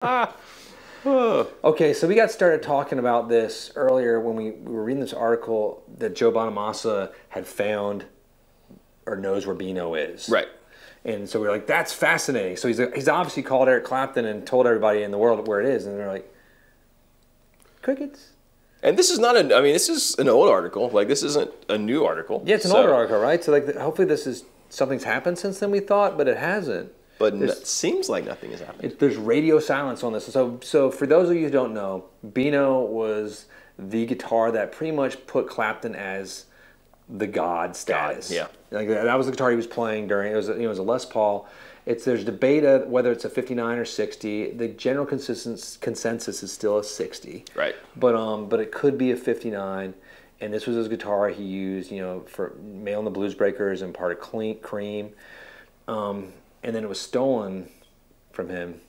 Okay, so we got started talking about this earlier when we were reading this article that Joe Bonamassa had found or knows where Beano is. Right. And so we were like, that's fascinating. So he's obviously called Eric Clapton and told everybody in the world where it is. And they're like, crickets? And this is not I mean, this is an old article. Like, this isn't a new article. Yeah, it's an older article, right? So like, hopefully this is, something's happened since then we thought, but it hasn't. But it seems like nothing has happened. There's radio silence on this. So for those of you who don't know, Beano was the guitar that pretty much put Clapton as the god status. Yeah. Like that was the guitar he was playing during. It was a Les Paul. There's debate of whether it's a 59 or 60. The general consensus is still a 60. Right. But it could be a 59. And this was his guitar he used, for Mail and the Blues Breakers and part of Cream. And then it was stolen from him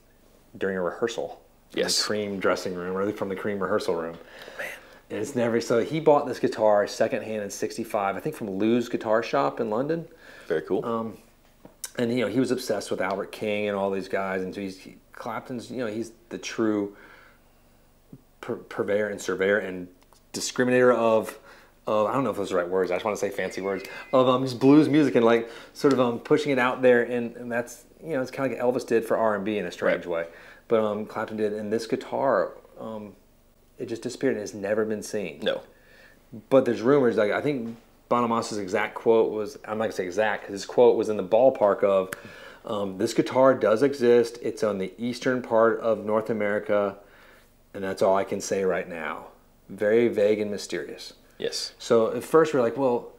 during a rehearsal. Yes. In the Cream dressing room, or from the Cream rehearsal room. Man. And it's never, so he bought this guitar secondhand in '65, I think from Lou's Guitar Shop in London. Very cool. And he was obsessed with Albert King and all these guys, and so Clapton's, he's the true purveyor and surveyor and discriminator of I don't know if those are the right words. I just want to say fancy words of just blues music and like sort of pushing it out there, and that's it's kind of like Elvis did for R&B in a strange way, but Clapton did. And this guitar, it just disappeared and has never been seen. No, but there's rumors. Like I think Bonamassa's exact quote was, I'm not gonna say exact because his quote was in the ballpark of, this guitar does exist. It's on the eastern part of North America, and that's all I can say right now. Very vague and mysterious. Yes. So at first we're like, well,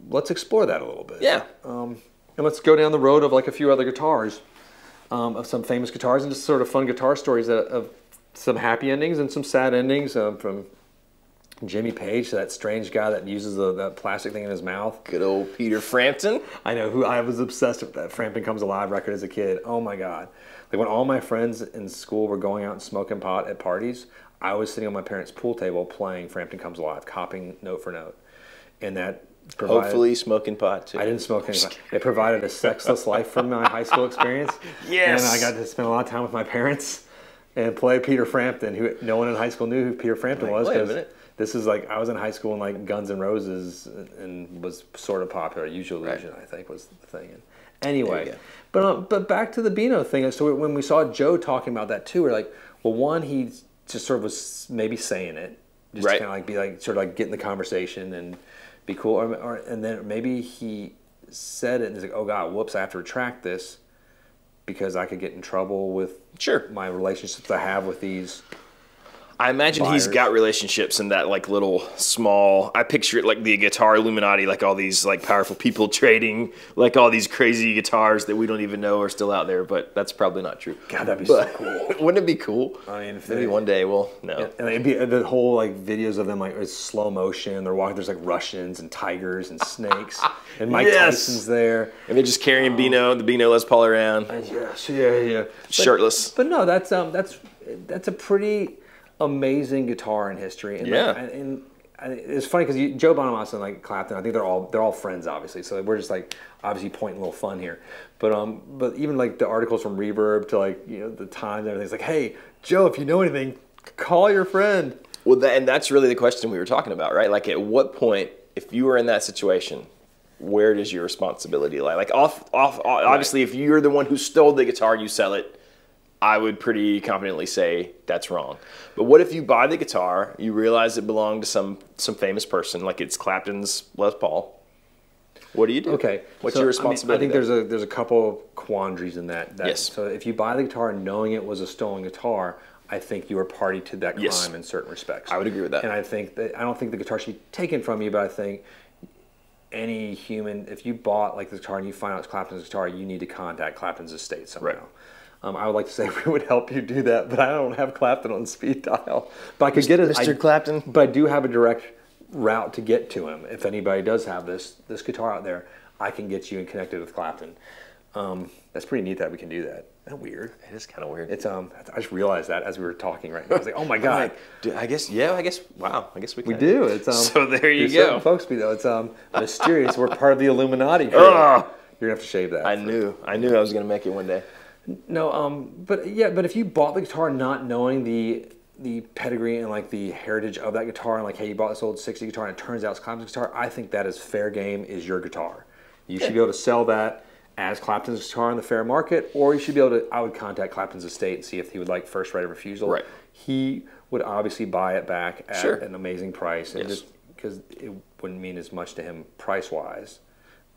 let's explore that a little bit. Yeah. And let's go down the road of like a few other guitars, of some famous guitars and just sort of fun guitar stories of some happy endings and some sad endings, from Jimmy Page to that strange guy that uses that plastic thing in his mouth. Good old Peter Frampton. I know, I was obsessed with that Frampton Comes Alive record as a kid. Oh my God. Like when all my friends in school were going out and smoking pot at parties, I was sitting on my parents' pool table playing Frampton Comes Alive, copying note for note. And that provided... Hopefully smoking pot, too. I didn't smoke any pot. It provided a sexless life from my high school experience. Yes! And I got to spend a lot of time with my parents and play Peter Frampton, who no one in high school knew who Peter Frampton was. Wait a minute. This is like, I was in high school and like Guns N' Roses and was sort of popular. Use Your Illusion, I think, was the thing. And anyway, but back to the Beano thing. So when we saw Joe talking about that too, we're like, well, one, he just sort of was maybe saying it, just to kind of like be like sort of like get in the conversation and be cool, and then maybe he said it and he's like, oh God, whoops, I have to retract this because I could get in trouble with my relationships I have with these. I imagine buyers. He's got relationships in that like little small, I picture it like the guitar Illuminati, like all these like powerful people trading like all these crazy guitars that we don't even know are still out there, but that's probably not true. God, that'd be so cool. Wouldn't it be cool? I mean, maybe one day we'll know. And it'd be the whole like videos of them like it's slow motion. They're walking. There's like Russians and tigers and snakes, and Mike Tyson's there, and they're just carrying the Beano Les Paul around. Yeah. Shirtless. But no, that's a pretty amazing guitar in history. And and it's funny because Joe Bonamassa and like Clapton, I think they're all friends, obviously. So we're just like obviously pointing a little fun here. But even like the articles from Reverb to like the Times and everything, it's like, hey Joe, if you know anything, call your friend. Well, and that's really the question we were talking about, right? Like at what point, if you were in that situation, where does your responsibility lie? Like obviously, if you're the one who stole the guitar, you sell it. I would pretty confidently say that's wrong. But what if you buy the guitar, you realize it belonged to some famous person, like it's Clapton's Les Paul? What do you do? Okay, what's your responsibility? I think there's a couple qualities in that. Yes. So if you buy the guitar knowing it was a stolen guitar, I think you are party to that crime in certain respects. I would agree with that. And I don't think the guitar should be taken from you, but I think any human, if you bought like the guitar and you find out it's Clapton's guitar, you need to contact Clapton's estate somehow. Right. I would like to say we would help you do that, but I don't have Clapton on speed dial. But I could get it, Mr. Clapton. But I do have a direct route to get to him. If anybody does have this guitar out there, I can get you connected with Clapton. That's pretty neat that we can do that. Isn't that weird? It is kind of weird. It's I just realized that as we were talking right now. I was like, oh my God. I guess wow. I guess we can. We do. It's so there you go. Folks, though, it's mysterious. We're part of the Illuminati. You're gonna have to shave that. I knew I was gonna make it one day. No, but if you bought the guitar not knowing the pedigree and like the heritage of that guitar, and like, hey, you bought this old 60 guitar and it turns out it's Clapton's guitar, I think that is fair game, is your guitar. You should be able to sell that as Clapton's guitar in the fair market, or you should be able to, I would contact Clapton's estate and see if he would like first right of refusal. Right. He would obviously buy it back at an amazing price, and just because it wouldn't mean as much to him price-wise,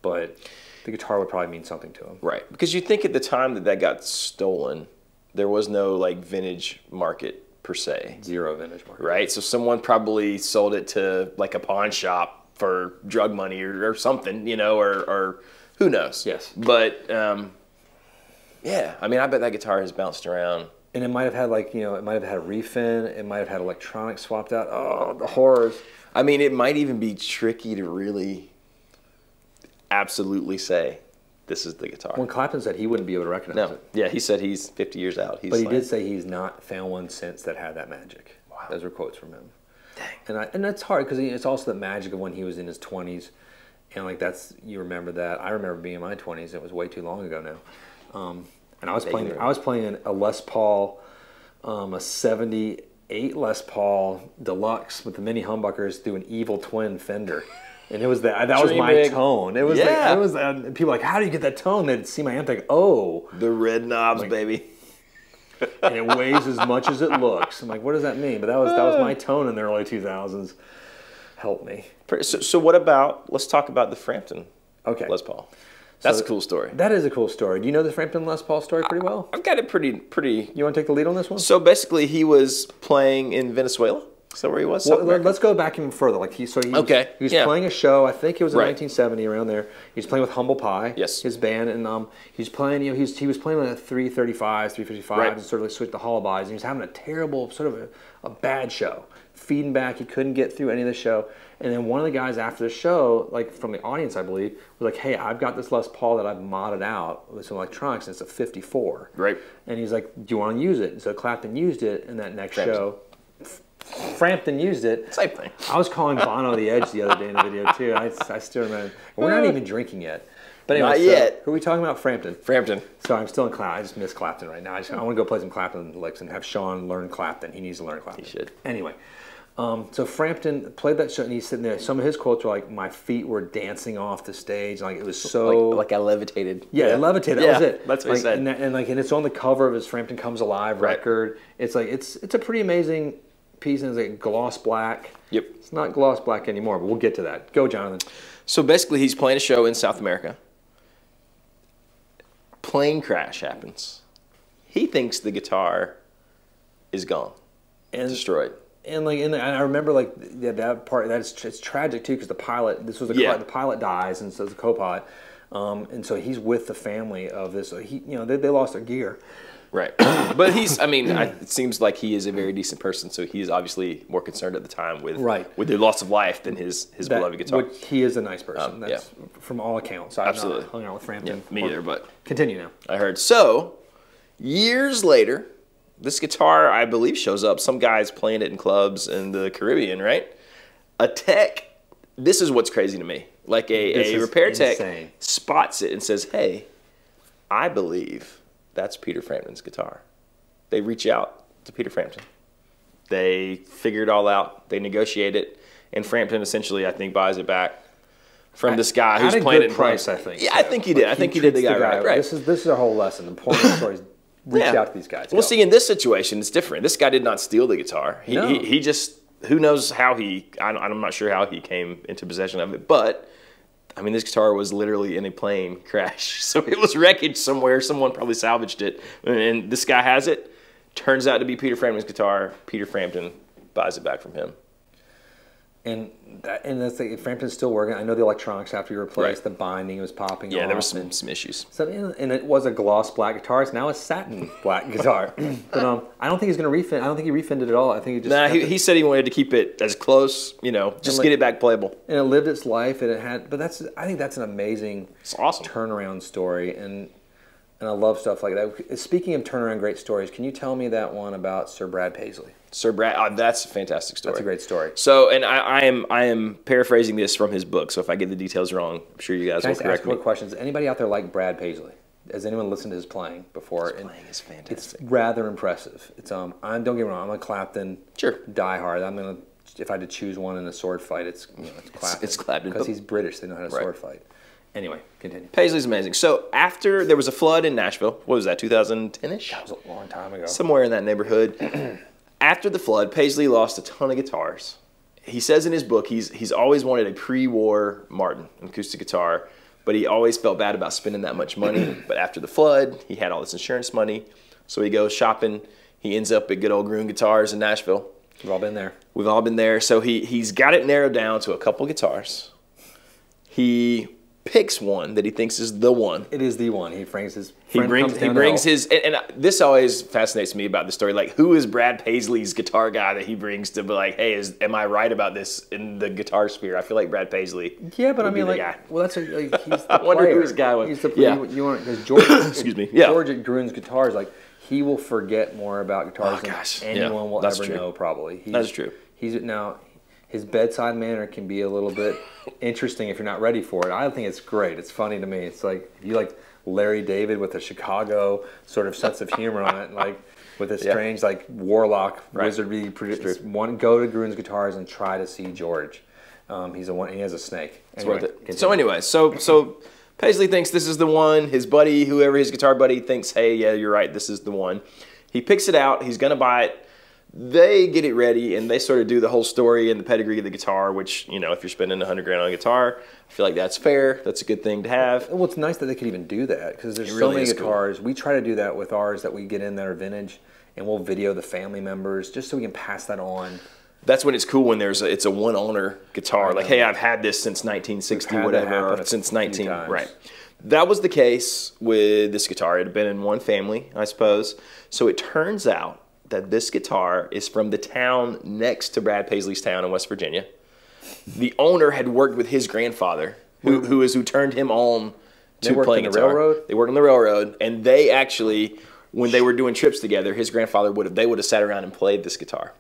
but the guitar would probably mean something to him. Right, because you think at the time that got stolen, there was no like vintage market per se. Zero vintage market. Right, so someone probably sold it to like a pawn shop for drug money or something, you know, or who knows. Yes. But yeah, I mean, I bet that guitar has bounced around. And it might have had like, it might have had a refin, it might have had electronics swapped out. Oh, the horrors. I mean, it might even be tricky to really absolutely say this is the guitar. When Clapton said he wouldn't be able to recognize it. Yeah, he said he's 50 years out. But he did say he's not found one since that had that magic. Wow. Those were quotes from him. Dang. And that's hard because it's also the magic of when he was in his 20s. And like you remember that. I remember being in my 20s. It was way too long ago now. And I was playing a Les Paul, a 78 Les Paul Deluxe with the mini humbuckers through an Evil Twin Fender. And it was that was my tone. It was people were like, how do you get that tone? They'd see my amp, like, oh, the red knobs, baby. And it weighs as much as it looks. I'm like, what does that mean? But that was my tone in the early 2000s. Help me. So what about? Let's talk about the Frampton. Okay. Les Paul. That's a cool story. That is a cool story. Do you know the Frampton Les Paul story pretty well? I've got it pretty. You want to take the lead on this one? So basically, he was playing in Venezuela. Is that where he was? Well, let's go back even further. Like he was playing a show. I think it was in 1970, around there. He was playing with Humble Pie, his band, and he was playing. He was playing like a 335s, 355s, and sort of like switched to hollow-buys. And he was having a terrible, sort of a bad show, feeding back. He couldn't get through any of the show. And then one of the guys after the show, like from the audience, I believe, was like, "Hey, I've got this Les Paul that I've modded out with some electronics, and it's a 54." Right. And he's like, "Do you want to use it?" And so Clapton used it in that next show. Frampton used it. Same thing. I was calling Bono the Edge the other day in the video too. I still remember. We're not even drinking yet. But anyway, not yet. Who are we talking about? Frampton. Frampton. So I'm still in Clapton. I just miss Clapton right now. I want to go play some Clapton licks and have Sean learn Clapton. He needs to learn Clapton. He should. Anyway, so Frampton played that show and he's sitting there. Some of his quotes were like, "My feet were dancing off the stage. Like it was so like I levitated." Yeah, it levitated. That was it. That's what he said. And it's on the cover of his Frampton Comes Alive record. It's like it's a pretty amazing piece, and it's like gloss black. Yep. It's not gloss black anymore, but we'll get to that. Go, Jonathan. So basically, he's playing a show in South America. Plane crash happens. He thinks the guitar is gone and destroyed. And I remember that part. It's tragic too because the pilot. This was the pilot dies, and so the co-pilot. And so he's with the family of this. They lost their gear. Right. But it seems like he is a very decent person, so he is obviously more concerned at the time with the loss of life than his beloved guitar. He is a nice person. That's from all accounts. I've not hung out with Frampton. Yeah, me either, but continue now. I heard. So, years later, this guitar, I believe, shows up. Some guy's playing it in clubs in the Caribbean, right? A tech, this is what's crazy to me. Like a repair tech spots it and says, "Hey, I believe that's Peter Frampton's guitar." They reach out to Peter Frampton. They figure it all out. They negotiate it. And Frampton essentially, I think, buys it back from this guy who's playing it in price, I think. Yeah, I think he did. I think he did the guy right. This is our whole lesson. The point of the story is reach out to these guys. Well, see, in this situation, it's different. This guy did not steal the guitar. He just, who knows how I'm not sure how he came into possession of it, but this guitar was literally in a plane crash. So it was wreckage somewhere. Someone probably salvaged it. And this guy has it. Turns out to be Peter Frampton's guitar. Peter Frampton buys it back from him. And that's Frampton's still working. I know the electronics have to be replaced. The binding was popping off. Yeah, there was some issues. So, and it was a gloss black guitar. It's now a satin black guitar. But I don't think he's going to refin. I don't think he refinned it at all. I think he just he said he wanted to keep it as close, just get it back playable. And it lived its life, and it had. But I think that's an amazing, awesome turnaround story, and I love stuff like that. Speaking of turnaround great stories, can you tell me that one about Sir Brad Paisley? Sir Brad, that's a fantastic story. That's a great story. So, and I am paraphrasing this from his book. So if I get the details wrong, I'm sure you guys will correct me. Can I ask one question? Does anybody out there like Brad Paisley? Has anyone listened to his playing before? His playing is fantastic. It's rather impressive. It's don't get me wrong. I'm a Clapton diehard. I'm gonna if I had to choose one in a sword fight, it's Clapton. It's Clapton because he's British. They know how to sword fight. Anyway, continue. Paisley's amazing. So after there was a flood in Nashville, what was that, 2010-ish? That was a long time ago. Somewhere in that neighborhood. After the flood, Paisley lost a ton of guitars. He says in his book he's always wanted a pre-war Martin, an acoustic guitar, but he always felt bad about spending that much money. But after the flood, he had all this insurance money, so he goes shopping. He ends up at good old Gruen Guitars in Nashville. We've all been there. We've all been there. So he's got it narrowed down to a couple guitars. He picks one that he thinks is the one. It is the one. He brings his. And this always fascinates me about the story. Like, who is Brad Paisley's guitar guy that he brings to be like, hey, am I right about this in the guitar sphere? I feel like Brad Paisley. Yeah, but I mean, like, well, that's he's the I wonder who his guy was. He's the you want because George. Excuse me. George at Gruen's Guitars, like, he will forget more about guitars than anyone will ever know. Probably. That's true. He's now. His bedside manner can be a little bit interesting if you're not ready for it. I think it's great. It's funny to me. It's like you like Larry David with a Chicago sort of sense of humor on it, like with a strange like warlock wizardry. Go to Gruen's Guitars and try to see George. He's a one. He has a snake. Anyway, so anyway, so Paisley thinks this is the one. His buddy, whoever his guitar buddy, thinks, hey, yeah, you're right. This is the one. He picks it out. He's gonna buy it. They get it ready, and they sort of do the whole story and the pedigree of the guitar, which, if you're spending $100 grand on a guitar, I feel like that's fair. That's a good thing to have. Well, it's nice that they could even do that, because there's so many guitars. Cool. We try to do that with ours that we get in that are vintage, and we'll video the family members just so we can pass that on. That's when it's cool when it's a one-owner guitar. Like, hey, I've had this since 1960, whatever, or since 19... Right. That was the case with this guitar. It had been in one family, I suppose. So it turns out that this guitar is from the town next to Brad Paisley's town in West Virginia. The owner had worked with his grandfather, who turned him on to playing guitar. Railroad? They worked on the railroad, and they actually, when they were doing trips together, his grandfather would have sat around and played this guitar.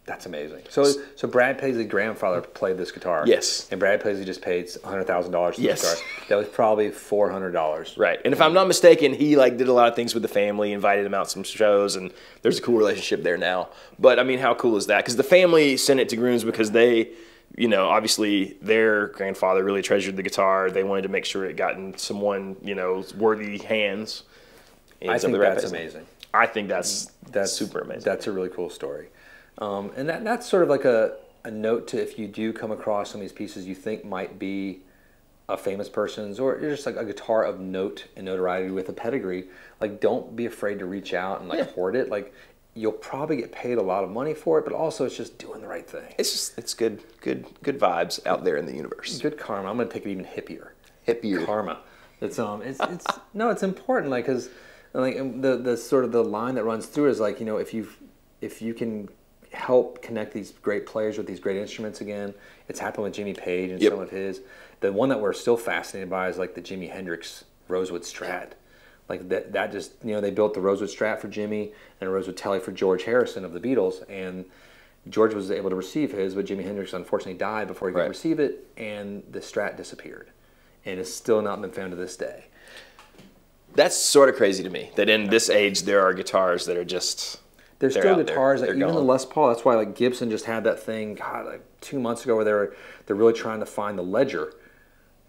That's amazing. So Brad Paisley's grandfather played this guitar. Yes. And Brad Paisley just paid $100,000 for this guitar. That was probably $400. Right. And if I'm not mistaken, he did a lot of things with the family, invited him out to some shows, and there's a cool relationship there now. But I mean, how cool is that? Because the family sent it to Gruen's because they, obviously their grandfather really treasured the guitar. They wanted to make sure it got in someone, worthy hands. I think that's amazing. I think that's super amazing. That's a really cool story. And that's sort of like a note to if you do come across some of these pieces you think might be a famous person's or just like a guitar of note and notoriety with a pedigree, like don't be afraid to reach out and hoard it. Like you'll probably get paid a lot of money for it, but also it's just doing the right thing. It's good vibes out there in the universe. Good karma. I'm gonna take it even hippier. Karma. It's important, like, because like the sort of the line that runs through is like, if you can help connect these great players with these great instruments again. It's happened with Jimmy Page and some of his. The one that we're still fascinated by is like the Jimi Hendrix Rosewood Strat. Like that just, they built the Rosewood Strat for Jimmy and a Rosewood Telly for George Harrison of the Beatles, and George was able to receive his, but Jimi Hendrix unfortunately died before he could receive it, and the Strat disappeared. And it's still not been found to this day. That's sort of crazy to me, that in this age there are guitars that are just... There's still guitars that even the Les Paul. That's why like Gibson just had that thing, like 2 months ago, where they're really trying to find the ledger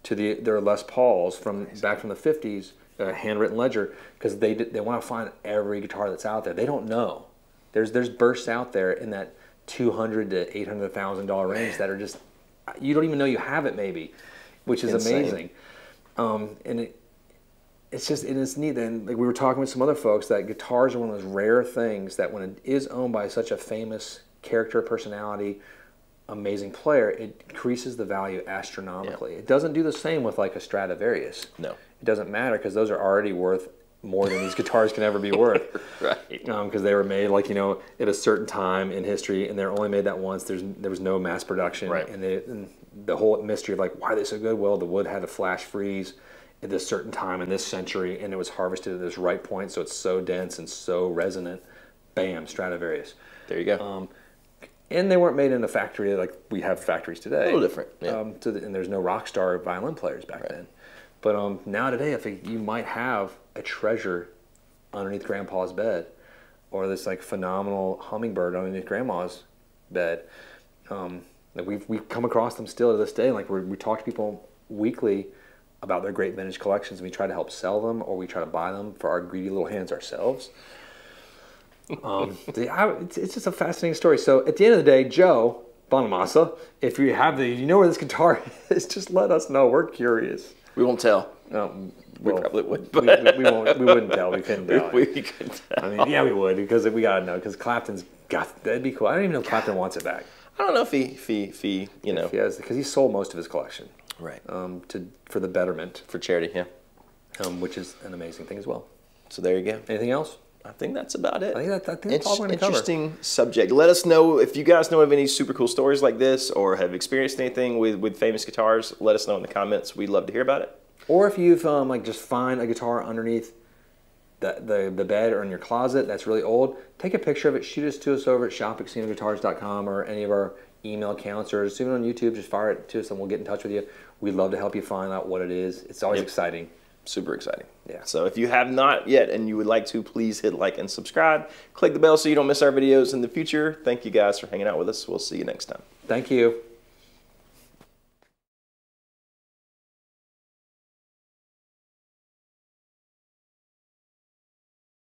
to their Les Pauls back from the '50s, handwritten ledger, because they want to find every guitar that's out there. They don't know. There's bursts out there in that $200,000 to $800,000 range that are just you don't even know you have it maybe, which is amazing. And it's neat. And like we were talking with some other folks, that guitars are one of those rare things that when it is owned by such a famous character, personality, amazing player, it increases the value astronomically. It doesn't do the same with like a Stradivarius. No. It doesn't matter because those are already worth more than these guitars can ever be worth. Right. Because they were made like, at a certain time in history, and they're only made that once. There was no mass production. Right. And the whole mystery of like, why are they so good? Well, the wood had a flash freeze at this certain time in this century, and it was harvested at this right point, so it's so dense and so resonant. Bam, Stradivarius. There you go. And they weren't made in a factory like we have factories today. A little different. Yeah. And there's no rock star violin players back then. But now today, I think you might have a treasure underneath Grandpa's bed, or this like phenomenal hummingbird underneath Grandma's bed. Like we've come across them still to this day. Like we talk to people weekly about their great vintage collections, and we try to help sell them, or we try to buy them for our greedy little hands ourselves. It's just a fascinating story. So at the end of the day, Joe Bonamassa, if you know where this guitar is, just let us know. We're curious. We won't tell. We Well, probably would. we won't. We wouldn't tell. We couldn't tell. We couldn't tell. I mean, yeah, we would, because we gotta know. Because Clapton's got, that'd be cool. I don't even know if Clapton wants it back. I don't know if he you know. If he has, because he sold most of his collection. Right. For the betterment. For charity, yeah. Which is an amazing thing as well. So there you go. Anything else? I think that's about it. I think that's all we're going to cover. Interesting subject. Let us know if you guys know of any super cool stories like this, or have experienced anything with famous guitars. Let us know in the comments. We'd love to hear about it. Or if you've like just find a guitar underneath the bed or in your closet that's really old, take a picture of it, shoot it to us over at shop@casinoguitars.com or any of our email accounts, or just even on YouTube, just fire it to us and we'll get in touch with you. We'd love to help you find out what it is. It's always exciting. Super exciting. Yeah. So if you have not yet and you would like to, please hit like and subscribe. Click the bell so you don't miss our videos in the future. Thank you guys for hanging out with us. We'll see you next time. Thank you.